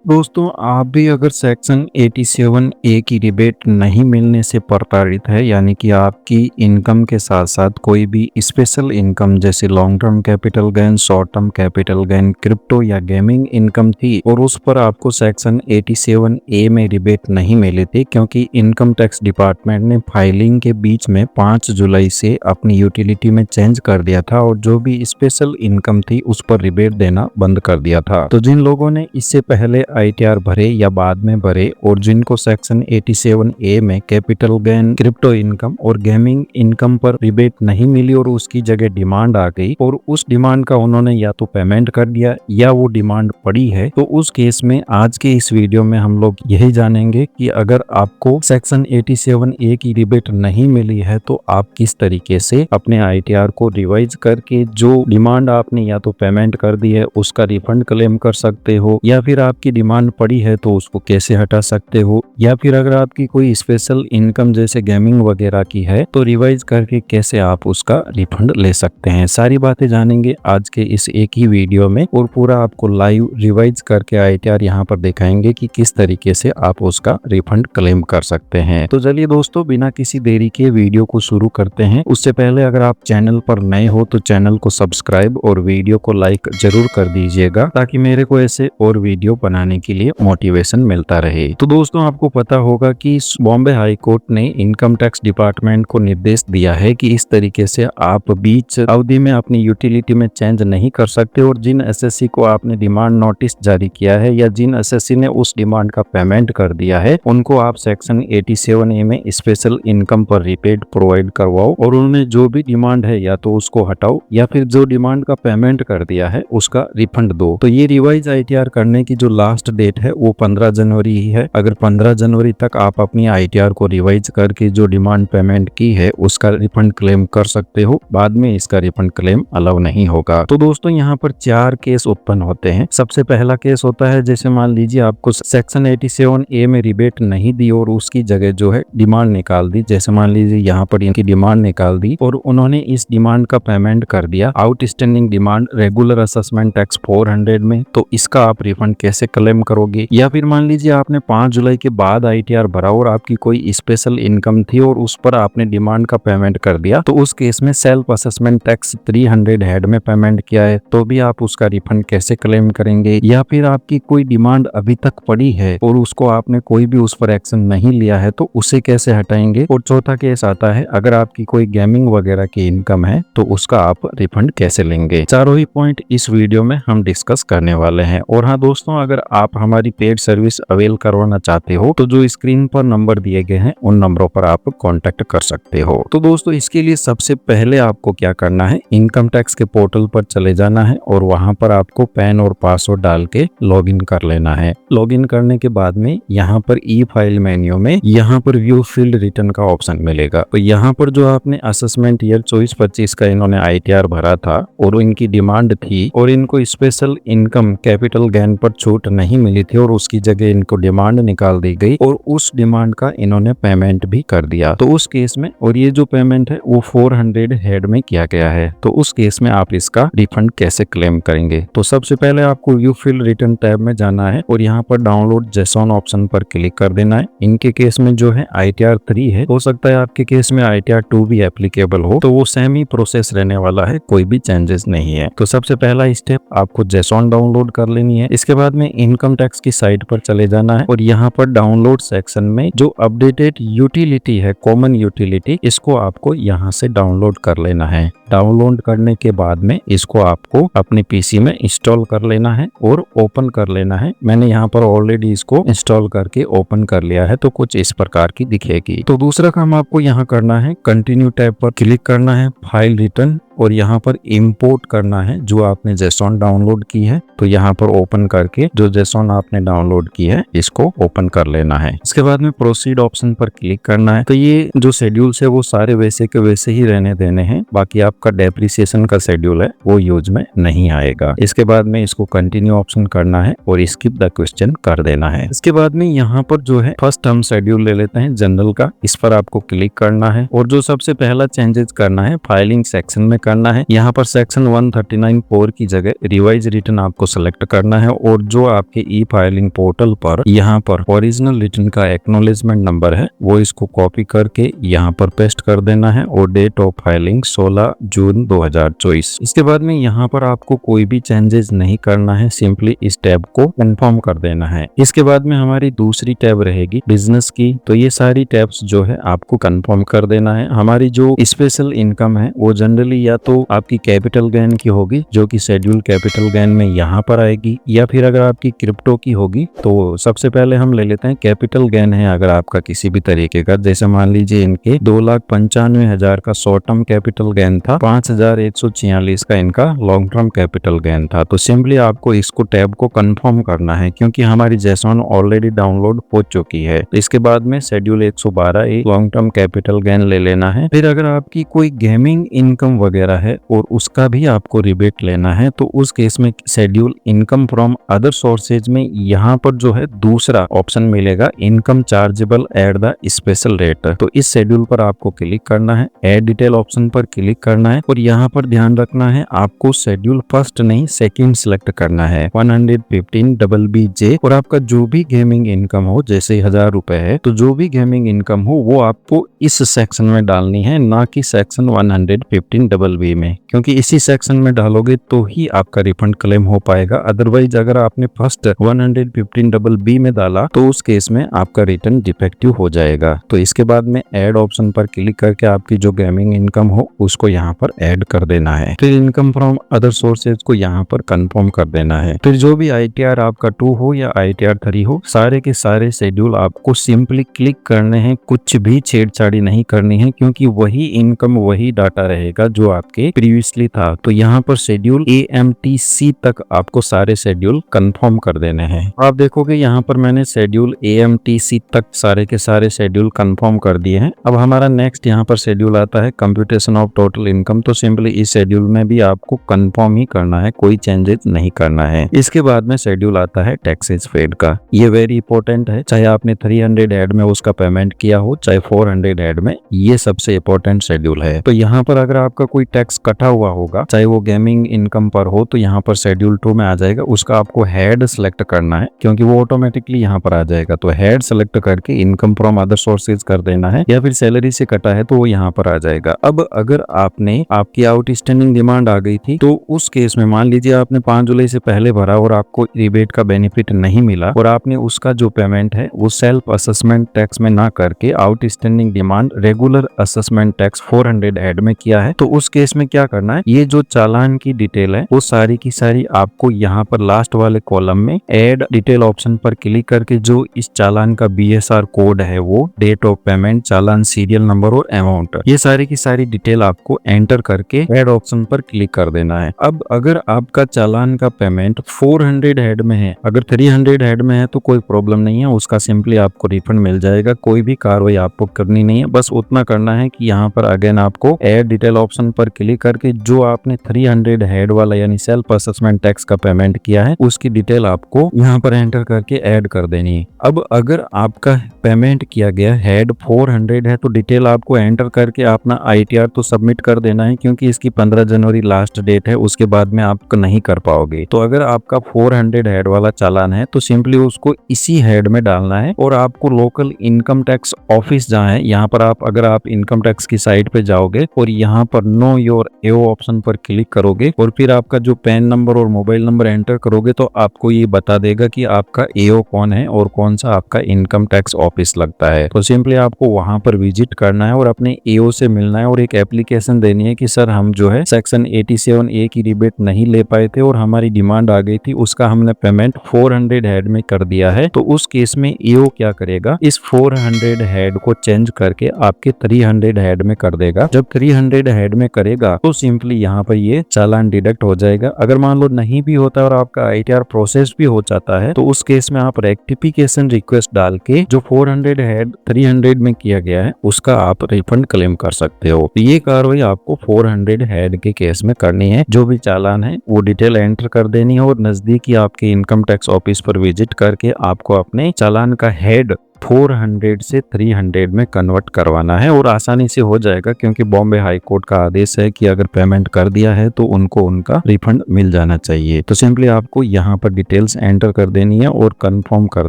दोस्तों, आप भी अगर सेक्शन 87 ए की रिबेट नहीं मिलने से प्रताड़ित है, यानी कि आपकी इनकम के साथ साथ कोई भी स्पेशल इनकम जैसे long term capital gain, short term capital gain, crypto या गेमिंग इनकम थी और उस पर आपको सेक्शन 87 ए में रिबेट नहीं मिले थे क्योंकि इनकम टैक्स डिपार्टमेंट ने फाइलिंग के बीच में 5 जुलाई से अपनी यूटिलिटी में चेंज कर दिया था और जो भी स्पेशल इनकम थी उस पर रिबेट देना बंद कर दिया था। तो जिन लोगों ने इससे पहले आईटीआर भरे या बाद में भरे और जिनको सेक्शन 87 ए में कैपिटल गेन, क्रिप्टो इनकम और गेमिंग इनकम पर रिबेट नहीं मिली और उसकी जगह डिमांड आ गई और उस डिमांड का उन्होंने या तो पेमेंट कर दिया या वो डिमांड पड़ी है, तो उस केस में आज के इस वीडियो में हम लोग यही जानेंगे कि अगर आपको सेक्शन 87 ए की रिबेट नहीं मिली है तो आप किस तरीके से अपने आईटीआर को रिवाइज करके जो डिमांड आपने या तो पेमेंट कर दी है उसका रिफंड क्लेम कर सकते हो, या फिर आपकी डिमांड पड़ी है तो उसको कैसे हटा सकते हो, या फिर अगर आपकी कोई स्पेशल इनकम जैसे गेमिंग वगैरह की है तो रिवाइज करके कैसे आप उसका रिफंड ले सकते हैं। सारी बातें जानेंगे आज के इस एक ही वीडियो में और पूरा आपको लाइव रिवाइज करके आईटीआर यहाँ पर दिखाएंगे कि किस तरीके से आप उसका रिफंड क्लेम कर सकते हैं। तो चलिए दोस्तों, बिना किसी देरी के वीडियो को शुरू करते हैं। उससे पहले अगर आप चैनल पर नए हो तो चैनल को सब्सक्राइब और वीडियो को लाइक जरूर कर दीजिएगा ताकि मेरे को ऐसे और वीडियो बनाने के लिए मोटिवेशन मिलता रहे। तो दोस्तों, आपको पता होगा कि बॉम्बे हाई कोर्ट ने इनकम टैक्स डिपार्टमेंट को निर्देश दिया है कि इस तरीके से आप बीच अवधि में अपनी यूटिलिटी में चेंज नहीं कर सकते और जिन एसएससी को आपने डिमांड नोटिस जारी किया है या जिन एसएससी ने उस डिमांड का पेमेंट कर दिया है उनको आप सेक्शन 87 ए में स्पेशल इनकम पर रिबेट प्रोवाइड करवाओ और उन्होंने जो भी डिमांड है या तो उसको हटाओ या फिर जो डिमांड का पेमेंट कर दिया है उसका रिफंड दो। तो ये रिवाइज आईटीआर करने की जो लास्ट डेट है वो 15 जनवरी ही है। अगर 15 जनवरी तक आप अपनी आईटीआर को रिवाइज करके जो डिमांड पेमेंट की है उसका रिफंड क्लेम कर सकते हो, बाद में इसका रिफंड क्लेम अलाउ नहीं होगा। तो दोस्तों, यहाँ पर 4 केस उत्पन्न होते हैं। सबसे पहला केस होता है जैसे मान लीजिए आपको सेक्शन 87 ए में रिबेट नहीं दी और उसकी जगह जो है डिमांड निकाल दी। जैसे मान लीजिए यहाँ पर इनकी डिमांड निकाल दी और उन्होंने इस डिमांड का पेमेंट कर दिया, outstanding demand regular assessment tax 400 में, तो इसका आप रिफंड कैसे क्लेम करोगे। या फिर मान लीजिए आपने 5 जुलाई के बाद आईटीआर भरा और आपकी कोई स्पेशल इनकम थी और उस पर आपने डिमांड का पेमेंट कर दिया, तो उस केस में सेल्फ असेसमेंट टैक्स 300 हेड में पेमेंट किया है तो भी आप उसका रिफंड कैसे क्लेम करेंगे। या फिर आपकी कोई डिमांड अभी तक पड़ी है और उसको आपने कोई भी उस पर एक्शन नहीं लिया है तो उसे कैसे हटाएंगे। और चौथा केस आता है अगर आपकी कोई गेमिंग वगैरह की इनकम है तो उसका आप रिफंड कैसे लेंगे। चारों ही पॉइंट इस वीडियो में हम डिस्कस करने वाले हैं। और हाँ दोस्तों, अगर आप हमारी पेड सर्विस अवेल करवाना चाहते हो तो जो स्क्रीन पर नंबर दिए गए हैं उन नंबरों पर आप कांटेक्ट कर सकते हो। तो दोस्तों, इसके लिए सबसे पहले आपको क्या करना है, इनकम टैक्स के पोर्टल पर चले जाना है और वहां पर आपको पैन और पासवर्ड डाल के लॉगिन कर लेना है। लॉगिन करने के बाद में यहाँ पर ई फाइल मेन्यू में यहाँ पर व्यू फील्ड रिटर्न का ऑप्शन मिलेगा। तो यहाँ पर जो आपने असेसमेंट ईयर 24-25 का इन्होंने आईटीआर भरा था और इनकी डिमांड थी और इनको स्पेशल इनकम कैपिटल गेन पर छूट नहीं मिली थी और उसकी जगह इनको डिमांड निकाल दी गई और उस डिमांड का इन्होंने पेमेंट भी कर दिया, तो उस केस में, और ये जो पेमेंट है वो 400 हेड में किया गया है, तो उस केस में आप इसका रिफंड कैसे क्लेम करेंगे। तो सबसे पहले आपको व्यू फील्ड रिटर्न टैब में जाना है और यहाँ पर डाउनलोड जेसॉन ऑप्शन पर क्लिक कर देना है। इनके केस में जो है आईटीआर 3 है, हो सकता है आपके केस में आईटीआर 2 भी एप्लीकेबल हो, तो वो सेम ही प्रोसेस रहने वाला है, कोई भी चेंजेस नहीं है। तो सबसे पहला स्टेप आपको जेसॉन डाउनलोड कर लेनी है। इसके बाद में इनकम टैक्स की साइट पर चले जाना है और यहाँ पर डाउनलोड सेक्शन में जो अपडेटेड यूटिलिटी है, कॉमन यूटिलिटी, इसको आपको यहाँ से डाउनलोड कर लेना है। डाउनलोड करने के बाद में इसको आपको अपने पीसी में इंस्टॉल कर लेना है और ओपन कर लेना है। मैंने यहाँ पर ऑलरेडी इसको इंस्टॉल करके ओपन कर लिया है, तो कुछ इस प्रकार की दिखेगी। तो दूसरा काम आपको यहाँ करना है, कंटिन्यू टैब पर क्लिक करना है, फाइल रिटर्न, और यहाँ पर इंपोर्ट करना है जो आपने जेसॉन डाउनलोड की है। तो यहाँ पर ओपन करके जो जेसॉन आपने डाउनलोड की है इसको ओपन कर लेना है। इसके बाद में प्रोसीड ऑप्शन पर क्लिक करना है। तो ये जो शेड्यूल्स है वो सारे वैसे के वैसे ही रहने देने हैं, बाकी आपका डेप्रिसिएशन का शेड्यूल है वो यूज में नहीं आएगा। इसके बाद में इसको कंटिन्यू ऑप्शन करना है और स्किप द क्वेश्चन कर देना है। इसके बाद में यहाँ पर जो है फर्स्ट टर्म शेड्यूल ले लेते हैं जनरल का, इस पर आपको क्लिक करना है और जो सबसे पहला चेंजेस करना है फाइलिंग सेक्शन में करना है। यहाँ पर सेक्शन 139(4) की जगह रिवाइज रिटर्न आपको सेलेक्ट करना है और जो आपके ई फाइलिंग पोर्टल पर यहाँ पर ओरिजिनल रिटर्न का एक्नॉलेजमेंट नंबर है वो इसको कॉपी करके यहाँ पर पेस्ट कर देना है और डेट ऑफ फाइलिंग 16 जून 2024। इसके बाद में यहाँ पर आपको कोई भी चेंजेस नहीं करना है, सिंपली इस टैब को कंफर्म कर देना है। इसके बाद में हमारी दूसरी टैब रहेगी बिजनेस की, तो ये सारी टैब्स जो है आपको कंफर्म कर देना है। हमारी जो स्पेशल इनकम है वो जनरली या तो आपकी कैपिटल गेन की होगी जो कि शेड्यूल कैपिटल गेन में यहाँ पर आएगी, या फिर अगर आपकी क्रिप्टो की होगी तो सबसे पहले हम ले लेते हैं कैपिटल गेन है अगर आपका किसी भी तरीके का, जैसे मान लीजिए इनके 2,95,000 का शॉर्ट टर्म कैपिटल गेन था, 5,146 का इनका लॉन्ग टर्म कैपिटल गेन था। तो सिंपली आपको इसको टैब को कंफर्म करना है क्योंकि हमारी जेसॉन ऑलरेडी डाउनलोड हो चुकी है। तो इसके बाद में schedule 112 long term capital gain ले लेना है। फिर अगर आपकी कोई गेमिंग इनकम वगैरह है और उसका भी आपको रिबेट लेना है तो उस केस में schedule income from other sources में यहाँ पर जो है दूसरा ऑप्शन मिलेगा income chargeable at the special rate. तो इस शेड्यूल पर आपको क्लिक करना है, एड डिटेल ऑप्शन पर क्लिक करना है और यहाँ पर ध्यान रखना है आपको शेड्यूल फर्स्ट नहीं सेकंड सिलेक्ट करना है 115BBJ। और आपका जो भी गेमिंग इनकम हो जैसे 1000 रुपए है तो जो भी गेमिंग इनकम हो वो आपको इस सेक्शन में डालनी है, ना कि सेक्शन 115BB में, क्योंकि इसी सेक्शन में डालोगे तो ही आपका रिफंड क्लेम हो पाएगा। अदरवाइज अगर आपने फर्स्ट 115BB में डाला तो उस केस में आपका रिटर्न डिफेक्टिव हो जाएगा। तो इसके बाद में ऐड ऑप्शन पर क्लिक करके आपकी जो गेमिंग इनकम हो उसको यहाँ पर ऐड कर देना है। फिर इनकम फ्रॉम अदर सोर्सेज को यहाँ पर कंफर्म कर देना है। फिर जो भी ITR आपका 2 हो या ITR 3 हो, सारे के सारे शेड्यूल आपको सिंपली क्लिक करने हैं, कुछ भी छेड़छाड़ी नहीं करनी है क्योंकि वही इनकम वही डाटा रहेगा जो आपके प्रीवियसली था। तो यहाँ पर शेड्यूल AMTC तक आपको सारे शेड्यूल कंफर्म कर देने हैं। आप देखोगे यहाँ पर मैंने शेड्यूल AMTC तक सारे के सारे शेड्यूल कंफर्म कर दिए हैं। अब हमारा नेक्स्ट यहाँ पर शेड्यूल आता है कंप्यूटेशन ऑफ टोटल इनकम। तो सिंपली इस शेड्यूल में भी आपको कंफर्म ही करना है, कोई चेंजेस नहीं करना है। इसके बाद में शेड्यूल आता है टैक्सेस पेड का। ये वेरी इंपॉर्टेंट है, चाहे आपने 300 ऐड में उसका पेमेंट किया हो चाहे 400 ऐड में, ये सबसे इंपॉर्टेंट शेड्यूल है। तो यहाँ पर अगर आपका कोई टैक्स कटा हुआ होगा चाहे वो गेमिंग इनकम पर हो तो यहाँ पर शेड्यूल 2 में आ जाएगा, उसका आपको हेड सेलेक्ट करना है क्योंकि वो ऑटोमेटिकली यहाँ पर आ जाएगा। तो हेड सेलेक्ट करके इनकम फ्रॉम अदर सोर्सेज कर देना है, या फिर सैलरी से कटा है तो वो यहाँ पर आ जाएगा। अब अगर आपकी आउटस्टैंडिंग डिमांड आ गई थी तो उस केस में मान लीजिए आपने 5 जुलाई से पहले भरा और आपको रिबेट का बेनिफिट नहीं मिला और आपने उसका जो पेमेंट है वो सेल्फ असेसमेंट टैक्स में ना करके outstanding demand regular assessment tax 400 add में किया है, तो उस केस में क्या करना है, ये जो चालान की डिटेल है वो सारी की सारी आपको यहाँ पर लास्ट वाले कॉलम में एड डिटेल ऑप्शन पर क्लिक करके जो इस चालान का BSR कोड है वो डेट ऑफ पेमेंट, चालान सीरियल नंबर और अमाउंट, ये सारी की सारी डिटेल आपको एंटर करके एड ऑप्शन पर क्लिक कर देना है। अब अगर आपका चालान का पेमेंट 400 हेड में है, अगर 300 हेड में है तो कोई प्रॉब्लम नहीं है, उसका सिंपली आपको रिफंड मिल जाएगा, कोई भी कार्रवाई आपको करनी नहीं है। बस उतना करना है कि यहाँ पर अगेन आपको एड डिटेल ऑप्शन पर क्लिक करके जो आपने 300 हेड वाला यानी सेल्फ असेसमेंट टैक्स का पेमेंट किया है उसकी डिटेल आपको यहाँ पर एंटर करके ऐड कर देनी है। अब अगर आपका पेमेंट किया गया हेड 400 है तो डिटेल आपको एंटर करके अपना ITR तो सबमिट कर देना है क्योंकि इसकी 15 जनवरी लास्ट डेट है, उसके बाद में आप नहीं कर पाओगे। तो अगर आपका 400 हेड वाला चालान है तो सिंपली उसको इसी हेड में डालना है और आपको लोकल इनकम टैक्स ऑफिस जहाँ है यहाँ पर अगर आप इनकम टैक्स की साइट पे जाओगे और यहाँ पर नो योर AO ऑप्शन पर क्लिक करोगे और फिर आपका जो पैन नंबर और मोबाइल नंबर एंटर करोगे तो आपको ये बता देगा कि आपका AO कौन है और कौन सा आपका इनकम टैक्स ऑफिस लगता है। तो सिंपली आपको वहां पर विजिट करना है और अपने AO से मिलना है और एक एप्लीकेशन देनी है कि सर हम जो है सेक्शन 87A की रिबेट नहीं ले पाए थे और हमारी डिमांड आ गई थी, उसका हमने पेमेंट 400 हेड में कर दिया है। तो उस केस में AO क्या करेगा, इस 400 हेड को चेंज करके आपके 300 हेड में कर देगा। जब 300 हेड में करेगा तो सिंपली यहाँ पर ये चालान डिडक्ट हो जाएगा। अगर मान लो नहीं भी होता और आपका ITR प्रोसेस भी हो जाता है तो उस केस में आप रेक्टिफिकेशन रिक्वेस्ट डाल के जो 400 हेड 300 में किया गया है उसका आप रिफंड क्लेम कर सकते हो। तो ये कार्रवाई आपको 400 हेड के केस में करनी है। जो भी चालान है वो डिटेल एंटर कर देनी है और नजदीकी आपके इनकम टैक्स ऑफिस पर विजिट करके आपको अपने चालान का हेड 400 से 300 में कन्वर्ट करवाना है और आसानी से हो जाएगा, क्योंकि बॉम्बे हाई कोर्ट का आदेश है कि अगर पेमेंट कर दिया है तो उनको उनका रिफंड मिल जाना चाहिए। तो सिंपली आपको यहाँ पर डिटेल्स एंटर कर देनी है और कंफर्म कर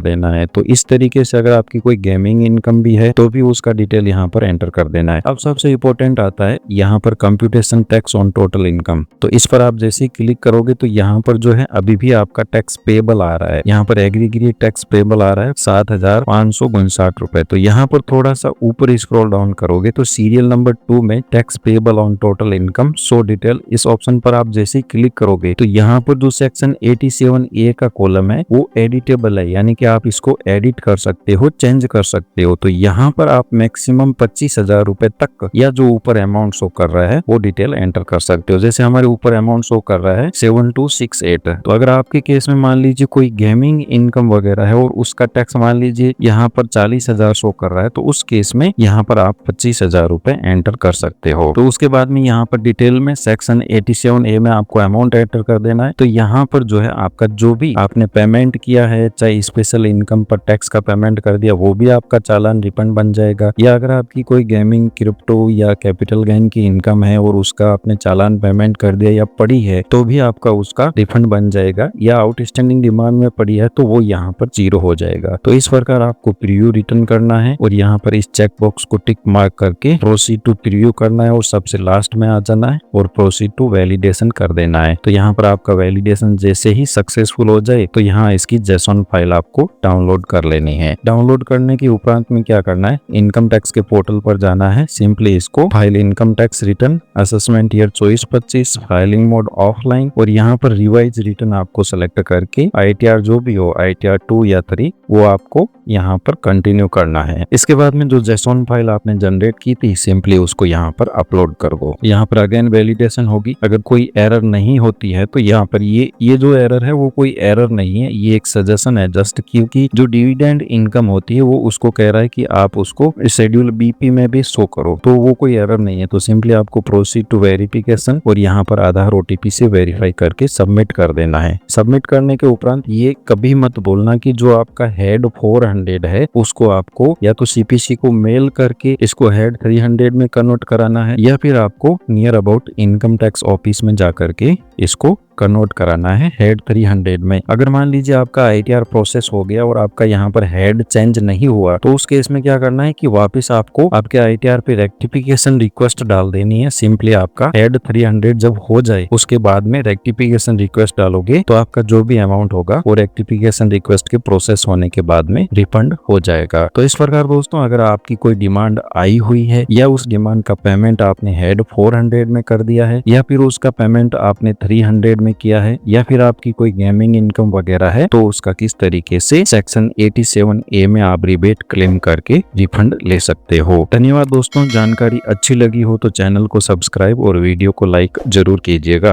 देना है। तो इस तरीके से अगर आपकी कोई गेमिंग इनकम भी है तो भी उसका डिटेल यहाँ पर एंटर कर देना है। अब सबसे इंपॉर्टेंट आता है यहाँ पर computation tax on total income. तो इस पर आप जैसे ही क्लिक करोगे तो यहाँ पर जो है अभी भी आपका टैक्स पेबल आ रहा है, यहाँ पर एग्रीगेट टैक्स पेबल आ रहा है 7,559 रुपए। तो यहाँ पर थोड़ा सा ऊपर स्क्रॉल डाउन करोगे तो सीरियल नंबर 2 में tax payable on total income show detail, इस ऑप्शन पर आप जैसे ही क्लिक करोगे तो यहाँ पर जो सेक्शन 87A का कॉलम है वो एडिटेबल है, यानी कि आप इसको एडिट कर सकते हो, चेंज कर सकते हो। तो यहाँ पर आप मैक्सिमम 25,000 रुपए तक या जो ऊपर अमाउंट शो कर रहा है वो डिटेल एंटर कर सकते हो। जैसे हमारे ऊपर अमाउंट शो कर रहा है 7268। तो अगर आपके केस में मान लीजिए कोई गेमिंग इनकम वगैरह है और उसका टैक्स मान लीजिए यहाँ पर 40,000 शो कर रहा है, तो उस केस में यहाँ पर आप 25,000 रुपए एंटर कर सकते हो। तो उसके बाद में यहाँ पर डिटेल में सेक्शन 87A में आपको अमाउंट एंटर कर देना है। तो यहाँ पर जो है आपका जो भी आपने पेमेंट किया है, चाहे स्पेशल इनकम पर टैक्स का पेमेंट कर दिया, वो भी आपका चालान रिफंड बन जाएगा। या अगर आपकी कोई गेमिंग, क्रिप्टो या कैपिटल गेन की इनकम है और उसका आपने चालान पेमेंट कर दिया या पड़ी है तो भी आपका उसका रिफंड बन जाएगा। या आउटस्टैंडिंग डिमांड में पड़ी है तो वो यहाँ पर 0 हो जाएगा। तो इस प्रकार आपको प्रीव्यू रिटर्न करना है और यहाँ पर इस चेक बॉक्स को टिक मार्क करके प्रोसीड टू प्रीव्यू करना है और सबसे लास्ट में आ जाना है और प्रोसीड टू वैलिडेशन कर देना है। तो यहाँ पर आपका वैलिडेशन जैसे ही सक्सेसफुल हो जाए तो यहाँ इसकी जेसॉन फाइल आपको डाउनलोड कर लेनी है। डाउनलोड करने के उपरांत में क्या करना है, इनकम टैक्स के पोर्टल पर जाना है। सिंपली इसको file income tax return assessment year 24-25 filing mode offline और यहाँ पर रिवाइज रिटर्न आपको सेलेक्ट करके ITR जो भी हो, ITR 2 या 3, वो आपको यहाँ पर कंटिन्यू करना है। इसके बाद में जो जेसॉन फाइल आपने जनरेट की थी सिंपली उसको यहाँ पर अपलोड कर दो। यहाँ पर अगेन वैलिडेशन होगी। अगर कोई एरर नहीं होती है तो यहाँ पर ये जो एरर है वो कोई एरर नहीं है, ये एक सजेशन है जस्ट, क्योंकि जो डिविडेंड इनकम होती है वो उसको कह रहा है कि आप उसको शेड्यूल BP में भी शो करो, तो वो कोई एरर नहीं है। तो सिंपली आपको प्रोसीड टू वेरिफिकेशन और यहाँ पर आधार OTP से वेरीफाई करके सबमिट कर देना है। सबमिट करने के उपरांत ये कभी मत बोलना कि जो आपका हेड 400 है उसको आपको या तो CPC को मेल करके इसको हेड 300 में कन्वर्ट कराना है, या फिर आपको near about income tax office में जाकर के इसको कन्वर्ट कराना है हेड 300 में। अगर मान लीजिए आपका ITR प्रोसेस हो गया और आपका यहाँ पर हेड चेंज नहीं हुआ तो उस केस में क्या करना है कि वापस आपको आपके ITR पे रेक्टिफिकेशन रिक्वेस्ट डाल देनी है। सिंपली आपका हेड 300 जब हो जाए उसके बाद में रेक्टिफिकेशन रिक्वेस्ट डालोगे तो आपका जो भी अमाउंट होगा वो रेक्टिफिकेशन रिक्वेस्ट के प्रोसेस होने के बाद में रिफंड हो जाएगा। तो इस प्रकार दोस्तों, अगर आपकी कोई डिमांड आई हुई है या उस डिमांड का पेमेंट आपने हेड 400 में कर दिया है या फिर उसका पेमेंट आपने 300 में किया है या फिर आपकी कोई गेमिंग इनकम वगैरह है, तो उसका किस तरीके से सेक्शन 87A में आप रिबेट क्लेम करके रिफंड ले सकते हो। धन्यवाद दोस्तों, जानकारी अच्छी लगी हो तो चैनल को सब्सक्राइब और वीडियो को लाइक जरूर कीजिएगा।